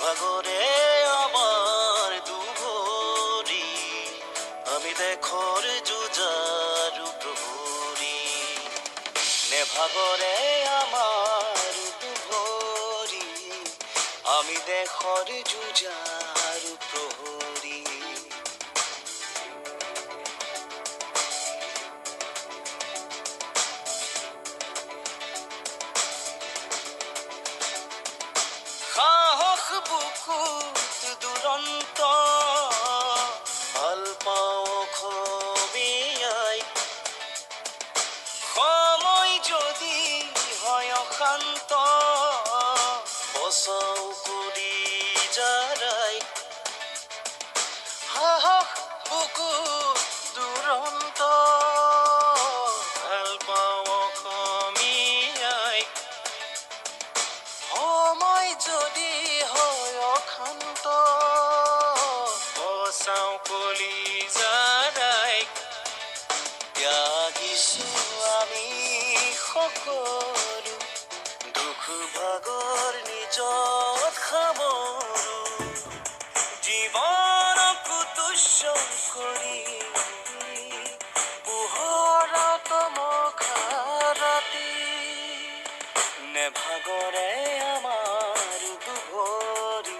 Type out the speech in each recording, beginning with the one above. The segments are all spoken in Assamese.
নেভাগৰে আমাৰ দুভৰি আমি দেশৰ যুঁজাৰু প্ৰহৰী নেভাগৰে আমাৰ দুভৰি আমি দেশৰ যুঁজাৰু প্ৰহৰী সাহস বুকুত দুৰন্ত ভাল পাওঁ অসমীয়াই সময় যদি হয় অশান্ত বচাও কৰি যাৰাই সাহস বুকুত দুৰন্ত ভাল পাওঁ অসমীয়াই সময় যদি হয় অশান্ত বচাও কলি যাৰাই ত্যাগিছো আমি সকলো দুখ ভাগৰ নিজত সামৰো জীৱনক তুচ্ছ কৰি পোহৰত মখা ৰাতি নেভাগৰে আমাৰ দুভৰি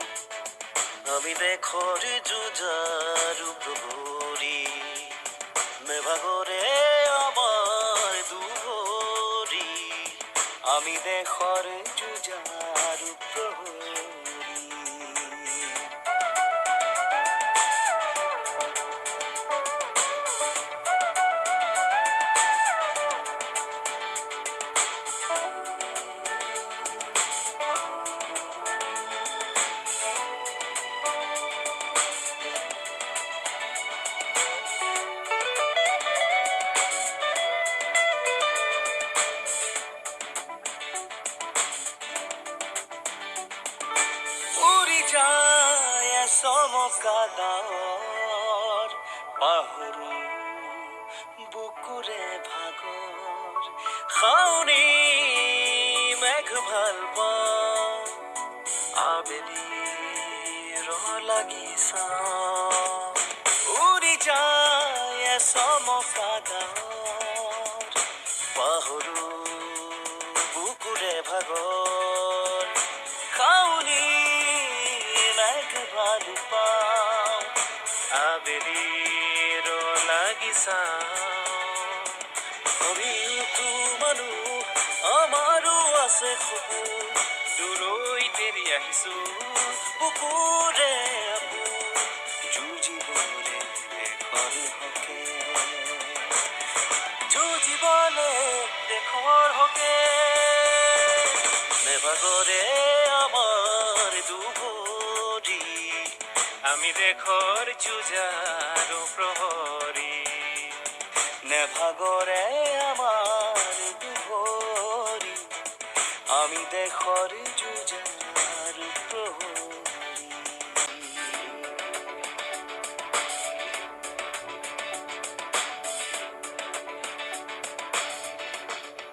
আমি দেশৰ যুঁজাৰু প্ৰহৰী নেভাগৰে আমাৰ দুভৰি আমি দেশৰ যুঁজাৰু প্ৰহৰী উৰি যায় চমকা ডাৱৰ পাহৰো বুকুৰে ভাগৰ খাউনি মেঘ ভাল পাওঁ আবেলিৰ লাগিছা উৰি যায় চমকা ডাৱৰ পাহৰো বুকুৰে ভাগৰ খাউনি মেঘ ভাল পাওঁ আবেলিৰ লাগিছা আমিওতো মানুহ আমাৰো আছে সপোন দূৰৈত এৰি আহিছো বুকুৰে আপোন যুঁজিবলে দেশৰ হকে যুঁজিবলে দেশৰ হকে নেভাগৰে আমাৰ দুভৰি আমি দেশৰ যুঁজাৰু প্ৰহৰী নেভাগৰে আমাৰ দুভৰি আমি দেশৰ যুঁজাৰু